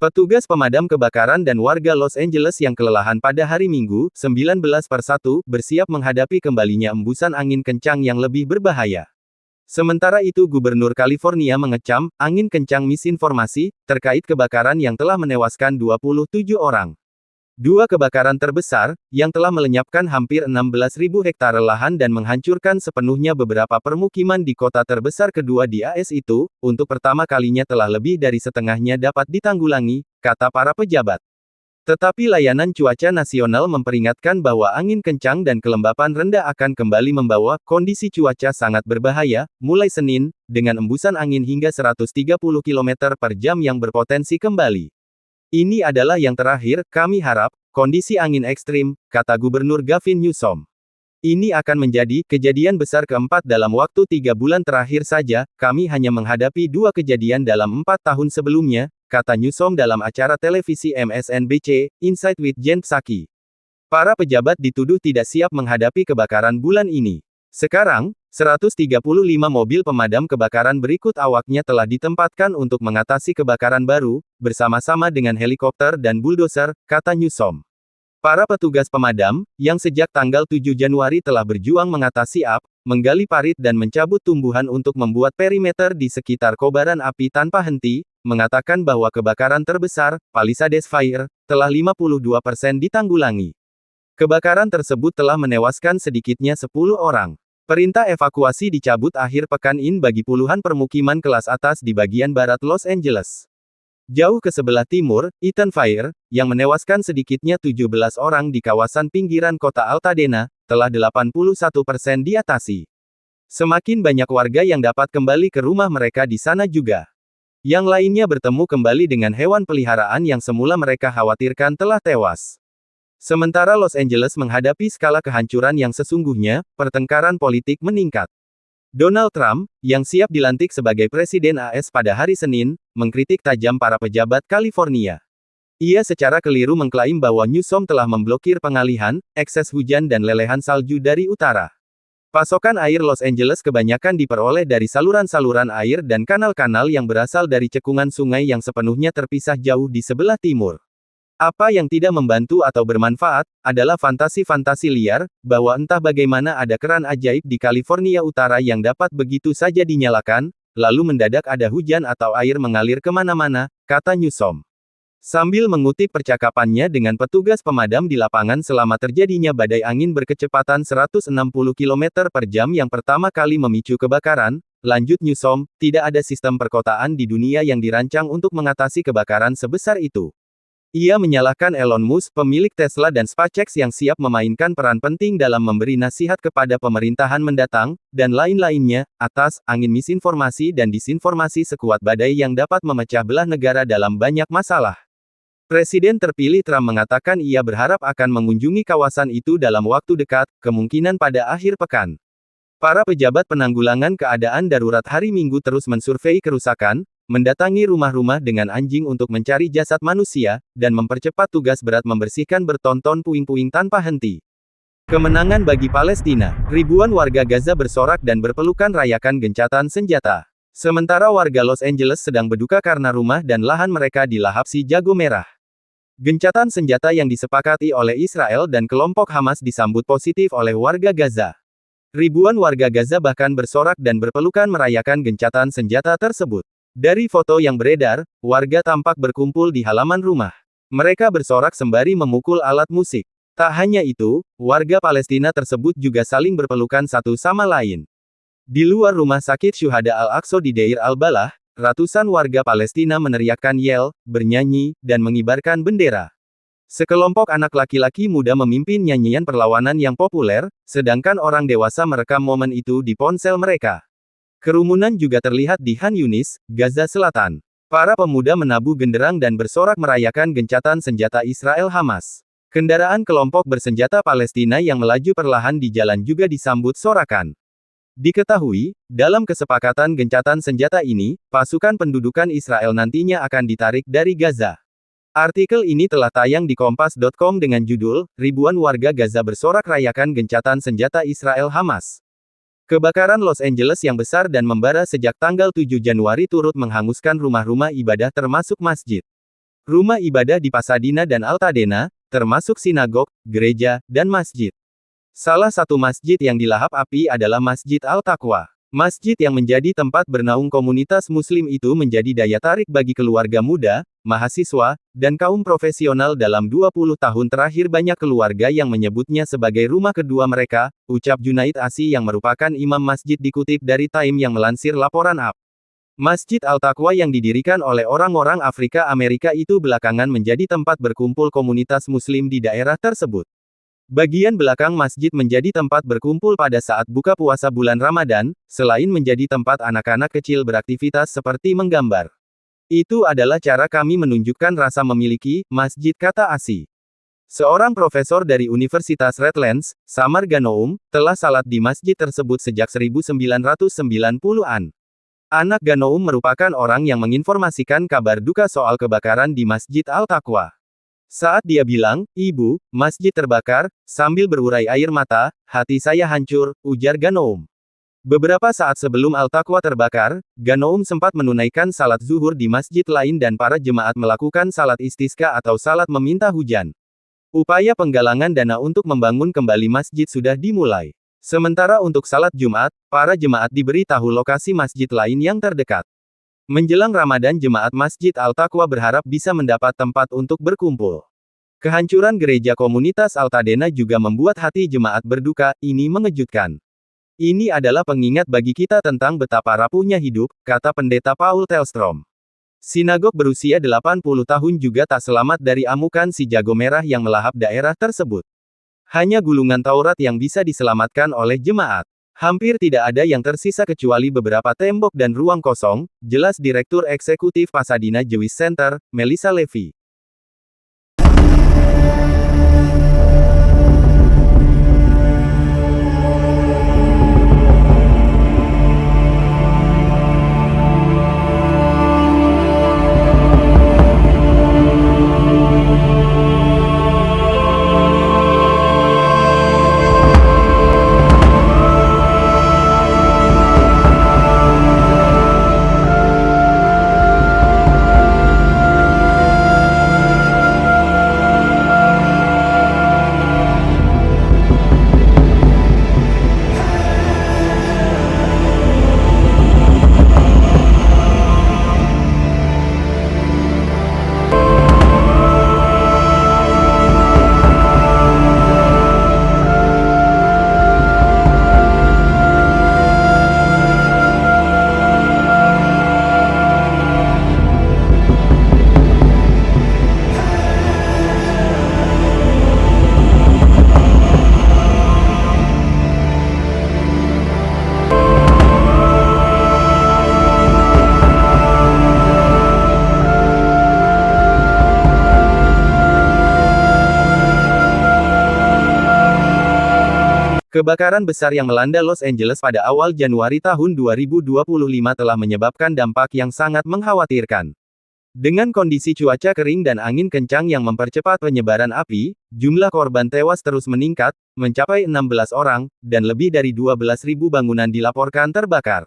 Petugas pemadam kebakaran dan warga Los Angeles yang kelelahan pada hari Minggu, 19/1, bersiap menghadapi kembalinya embusan angin kencang yang lebih berbahaya. Sementara itu Gubernur California mengecam, angin kencang misinformasi, terkait kebakaran yang telah menewaskan 27 orang. Dua kebakaran terbesar, yang telah melenyapkan hampir 16.000 hektar lahan dan menghancurkan sepenuhnya beberapa permukiman di kota terbesar kedua di AS itu, untuk pertama kalinya telah lebih dari setengahnya dapat ditanggulangi, kata para pejabat. Tetapi layanan cuaca nasional memperingatkan bahwa angin kencang dan kelembapan rendah akan kembali membawa kondisi cuaca sangat berbahaya, mulai Senin, dengan embusan angin hingga 130 km per jam yang berpotensi kembali. Ini adalah yang terakhir, kami harap, kondisi angin ekstrim, kata Gubernur Gavin Newsom. Ini akan menjadi kejadian besar keempat dalam waktu 3 bulan terakhir saja, kami hanya menghadapi 2 kejadian dalam 4 tahun sebelumnya, kata Newsom dalam acara televisi MSNBC, Insight with Jen Psaki. Para pejabat dituduh tidak siap menghadapi kebakaran bulan ini. Sekarang, 135 mobil pemadam kebakaran berikut awaknya telah ditempatkan untuk mengatasi kebakaran baru, bersama-sama dengan helikopter dan bulldozer, kata Newsom. Para petugas pemadam, yang sejak tanggal 7 Januari telah berjuang mengatasi api, menggali parit dan mencabut tumbuhan untuk membuat perimeter di sekitar kobaran api tanpa henti, mengatakan bahwa kebakaran terbesar, Palisades Fire, telah 52% ditanggulangi. Kebakaran tersebut telah menewaskan sedikitnya 10 orang. Perintah evakuasi dicabut akhir pekan ini bagi puluhan permukiman kelas atas di bagian barat Los Angeles. Jauh ke sebelah timur, Eaton Fire, yang menewaskan sedikitnya 17 orang di kawasan pinggiran kota Altadena, telah 81% diatasi. Semakin banyak warga yang dapat kembali ke rumah mereka di sana juga. Yang lainnya bertemu kembali dengan hewan peliharaan yang semula mereka khawatirkan telah tewas. Sementara Los Angeles menghadapi skala kehancuran yang sesungguhnya, pertengkaran politik meningkat. Donald Trump, yang siap dilantik sebagai Presiden AS pada hari Senin, mengkritik tajam para pejabat California. Ia secara keliru mengklaim bahwa Newsom telah memblokir pengalihan, ekses hujan dan lelehan salju dari utara. Pasokan air Los Angeles kebanyakan diperoleh dari saluran-saluran air dan kanal-kanal yang berasal dari cekungan sungai yang sepenuhnya terpisah jauh di sebelah timur. Apa yang tidak membantu atau bermanfaat, adalah fantasi-fantasi liar, bahwa entah bagaimana ada keran ajaib di California Utara yang dapat begitu saja dinyalakan, lalu mendadak ada hujan atau air mengalir kemana-mana, kata Newsom. Sambil mengutip percakapannya dengan petugas pemadam di lapangan selama terjadinya badai angin berkecepatan 160 km per jam yang pertama kali memicu kebakaran, lanjut Newsom, tidak ada sistem perkotaan di dunia yang dirancang untuk mengatasi kebakaran sebesar itu. Ia menyalahkan Elon Musk, pemilik Tesla dan SpaceX yang siap memainkan peran penting dalam memberi nasihat kepada pemerintahan mendatang, dan lain-lainnya, atas angin misinformasi dan disinformasi sekuat badai yang dapat memecah belah negara dalam banyak masalah. Presiden terpilih Trump mengatakan ia berharap akan mengunjungi kawasan itu dalam waktu dekat, kemungkinan pada akhir pekan. Para pejabat penanggulangan keadaan darurat hari Minggu terus mensurvei kerusakan, mendatangi rumah-rumah dengan anjing untuk mencari jasad manusia, dan mempercepat tugas berat membersihkan bertonton puing-puing tanpa henti. Kemenangan bagi Palestina. Ribuan warga Gaza bersorak dan berpelukan rayakan gencatan senjata. Sementara warga Los Angeles sedang berduka karena rumah dan lahan mereka dilahap si jago merah. Gencatan senjata yang disepakati oleh Israel dan kelompok Hamas disambut positif oleh warga Gaza. Ribuan warga Gaza bahkan bersorak dan berpelukan merayakan gencatan senjata tersebut. Dari foto yang beredar, warga tampak berkumpul di halaman rumah. Mereka bersorak sembari memukul alat musik. Tak hanya itu, warga Palestina tersebut juga saling berpelukan satu sama lain. Di luar rumah sakit Syuhada Al-Aqsa di Deir al-Balah, ratusan warga Palestina meneriakkan yel, bernyanyi, dan mengibarkan bendera. Sekelompok anak laki-laki muda memimpin nyanyian perlawanan yang populer, sedangkan orang dewasa merekam momen itu di ponsel mereka. Kerumunan juga terlihat di Khan Yunis, Gaza Selatan. Para pemuda menabuh genderang dan bersorak merayakan gencatan senjata Israel Hamas. Kendaraan kelompok bersenjata Palestina yang melaju perlahan di jalan juga disambut sorakan. Diketahui, dalam kesepakatan gencatan senjata ini, pasukan pendudukan Israel nantinya akan ditarik dari Gaza. Artikel ini telah tayang di Kompas.com dengan judul, Ribuan Warga Gaza Bersorak Rayakan Gencatan Senjata Israel Hamas. Kebakaran Los Angeles yang besar dan membara sejak tanggal 7 Januari turut menghanguskan rumah-rumah ibadah termasuk masjid. rumah ibadah di Pasadena dan Altadena, termasuk sinagog, gereja, dan masjid. Salah satu masjid yang dilahap api adalah Masjid Al-Taqwa. Masjid yang menjadi tempat bernaung komunitas Muslim itu menjadi daya tarik bagi keluarga muda, mahasiswa, dan kaum profesional dalam 20 tahun terakhir. Banyak keluarga yang menyebutnya sebagai rumah kedua mereka, ucap Junaid Asy yang merupakan imam masjid dikutip dari Time yang melansir laporan AP. Masjid Al-Taqwa yang didirikan oleh orang-orang Afrika Amerika itu belakangan menjadi tempat berkumpul komunitas Muslim di daerah tersebut. Bagian belakang masjid menjadi tempat berkumpul pada saat buka puasa bulan Ramadan, selain menjadi tempat anak-anak kecil beraktivitas seperti menggambar. Itu adalah cara kami menunjukkan rasa memiliki masjid, kata Asy. Seorang profesor dari Universitas Redlands, Samar Ganoum, telah salat di masjid tersebut sejak 1990-an. Anak Ganoum merupakan orang yang menginformasikan kabar duka soal kebakaran di Masjid Al-Taqwa. Saat dia bilang, "Ibu, masjid terbakar," sambil berurai air mata, "hati saya hancur," ujar Ganoum. Beberapa saat sebelum Al-Taqwa terbakar, Ganoum sempat menunaikan salat zuhur di masjid lain dan para jemaat melakukan salat istisqa atau salat meminta hujan. Upaya penggalangan dana untuk membangun kembali masjid sudah dimulai. Sementara untuk salat Jumat, para jemaat diberi tahu lokasi masjid lain yang terdekat. Menjelang Ramadan, jemaat Masjid Al-Taqwa berharap bisa mendapat tempat untuk berkumpul. Kehancuran gereja komunitas Altadena juga membuat hati jemaat berduka. Ini mengejutkan. Ini adalah pengingat bagi kita tentang betapa rapuhnya hidup, kata Pendeta Paul Tellstrom. Sinagog berusia 80 tahun juga tak selamat dari amukan si jago merah yang melahap daerah tersebut. Hanya gulungan Taurat yang bisa diselamatkan oleh jemaat. Hampir tidak ada yang tersisa kecuali beberapa tembok dan ruang kosong, jelas Direktur Eksekutif Pasadena Jewish Center, Melissa Levy. Kebakaran besar yang melanda Los Angeles pada awal Januari tahun 2025 telah menyebabkan dampak yang sangat mengkhawatirkan. Dengan kondisi cuaca kering dan angin kencang yang mempercepat penyebaran api, jumlah korban tewas terus meningkat, mencapai 16 orang, dan lebih dari 12.000 bangunan dilaporkan terbakar.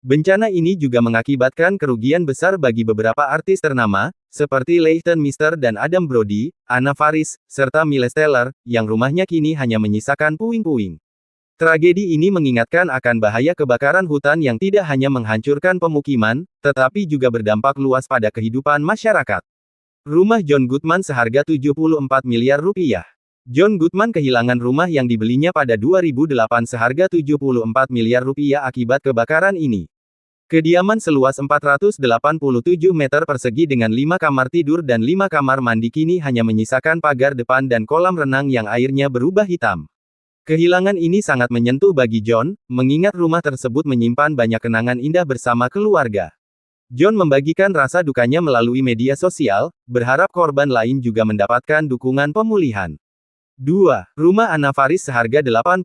Bencana ini juga mengakibatkan kerugian besar bagi beberapa artis ternama, seperti Leighton Meester dan Adam Brody, Anna Faris, serta Miles Teller, yang rumahnya kini hanya menyisakan puing-puing. Tragedi ini mengingatkan akan bahaya kebakaran hutan yang tidak hanya menghancurkan pemukiman, tetapi juga berdampak luas pada kehidupan masyarakat. Rumah John Goodman seharga 74 miliar rupiah. John Goodman kehilangan rumah yang dibelinya pada 2008 seharga 74 miliar rupiah akibat kebakaran ini. Kediaman seluas 487 meter persegi dengan 5 kamar tidur dan 5 kamar mandi kini hanya menyisakan pagar depan dan kolam renang yang airnya berubah hitam. Kehilangan ini sangat menyentuh bagi John, mengingat rumah tersebut menyimpan banyak kenangan indah bersama keluarga. John membagikan rasa dukanya melalui media sosial, berharap korban lain juga mendapatkan dukungan pemulihan. 2. Rumah Anna Faris seharga 81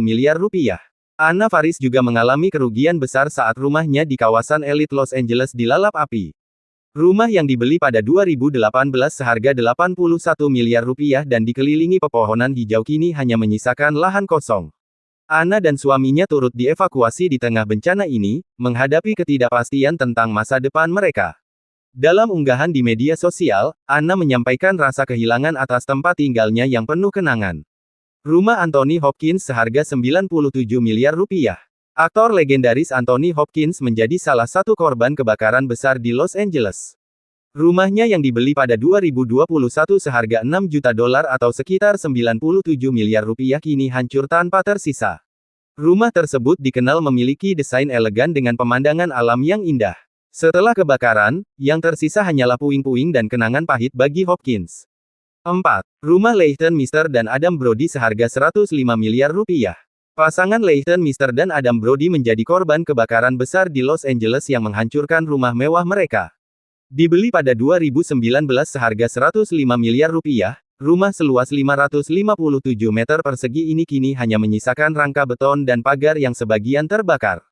miliar rupiah. Anna Faris juga mengalami kerugian besar saat rumahnya di kawasan elit Los Angeles dilalap api. Rumah yang dibeli pada 2018 seharga 81 miliar rupiah dan dikelilingi pepohonan hijau kini hanya menyisakan lahan kosong. Anna dan suaminya turut dievakuasi di tengah bencana ini, menghadapi ketidakpastian tentang masa depan mereka. Dalam unggahan di media sosial, Anna menyampaikan rasa kehilangan atas tempat tinggalnya yang penuh kenangan. Rumah Anthony Hopkins seharga 97 miliar rupiah. Aktor legendaris Anthony Hopkins menjadi salah satu korban kebakaran besar di Los Angeles. Rumahnya yang dibeli pada 2021 seharga $6 juta atau sekitar 97 miliar rupiah kini hancur tanpa tersisa. Rumah tersebut dikenal memiliki desain elegan dengan pemandangan alam yang indah. Setelah kebakaran, yang tersisa hanyalah puing-puing dan kenangan pahit bagi Hopkins. 4. Rumah Leighton Meester dan Adam Brody seharga 105 miliar rupiah. Pasangan Leighton Meester dan Adam Brody menjadi korban kebakaran besar di Los Angeles yang menghancurkan rumah mewah mereka. Dibeli pada 2019 seharga 105 miliar rupiah, rumah seluas 557 meter persegi ini kini hanya menyisakan rangka beton dan pagar yang sebagian terbakar.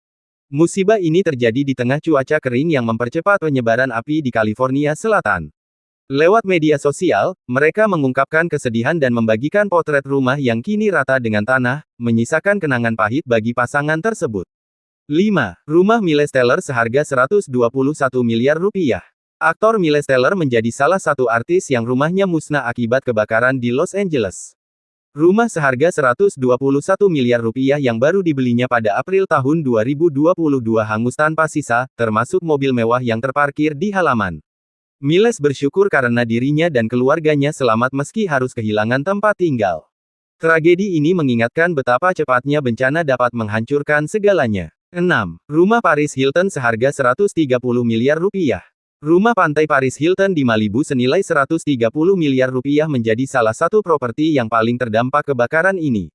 Musibah ini terjadi di tengah cuaca kering yang mempercepat penyebaran api di California Selatan. Lewat media sosial, mereka mengungkapkan kesedihan dan membagikan potret rumah yang kini rata dengan tanah, menyisakan kenangan pahit bagi pasangan tersebut. 5. Rumah Miles Teller seharga 121 miliar rupiah. Aktor Miles Teller menjadi salah satu artis yang rumahnya musnah akibat kebakaran di Los Angeles. Rumah seharga 121 miliar rupiah yang baru dibelinya pada April tahun 2022 hangus tanpa sisa, termasuk mobil mewah yang terparkir di halaman. Miles bersyukur karena dirinya dan keluarganya selamat meski harus kehilangan tempat tinggal. Tragedi ini mengingatkan betapa cepatnya bencana dapat menghancurkan segalanya. 6. Rumah Paris Hilton seharga 130 miliar rupiah. Rumah pantai Paris Hilton di Malibu senilai 130 miliar rupiah menjadi salah satu properti yang paling terdampak kebakaran ini.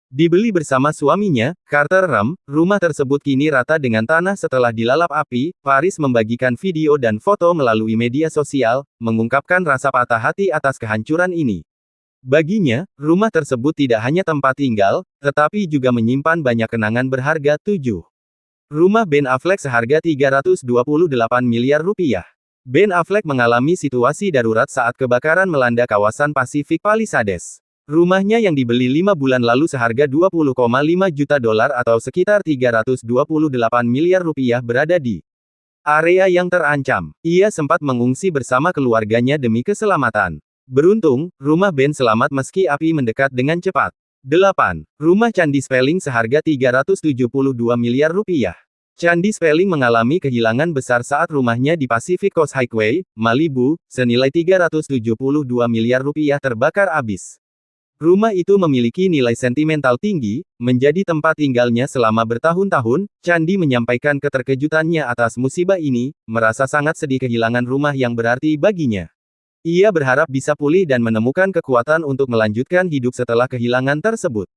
Dibeli bersama suaminya, Carter Ram, rumah tersebut kini rata dengan tanah setelah dilalap api. Paris membagikan video dan foto melalui media sosial, mengungkapkan rasa patah hati atas kehancuran ini. Baginya, rumah tersebut tidak hanya tempat tinggal, tetapi juga menyimpan banyak kenangan berharga. 7. Rumah Ben Affleck seharga 328 miliar rupiah. Ben Affleck mengalami situasi darurat saat kebakaran melanda kawasan Pacific Palisades. Rumahnya yang dibeli 5 bulan lalu seharga 20,5 juta dolar atau sekitar 328 miliar rupiah berada di area yang terancam. Ia sempat mengungsi bersama keluarganya demi keselamatan. Beruntung, rumah Ben selamat meski api mendekat dengan cepat. 8. Rumah Candi Spelling seharga 372 miliar rupiah. Candi Spelling mengalami kehilangan besar saat rumahnya di Pacific Coast Highway, Malibu, senilai 372 miliar rupiah terbakar habis. Rumah itu memiliki nilai sentimental tinggi, menjadi tempat tinggalnya selama bertahun-tahun. Candi menyampaikan keterkejutannya atas musibah ini, merasa sangat sedih kehilangan rumah yang berarti baginya. Ia berharap bisa pulih dan menemukan kekuatan untuk melanjutkan hidup setelah kehilangan tersebut.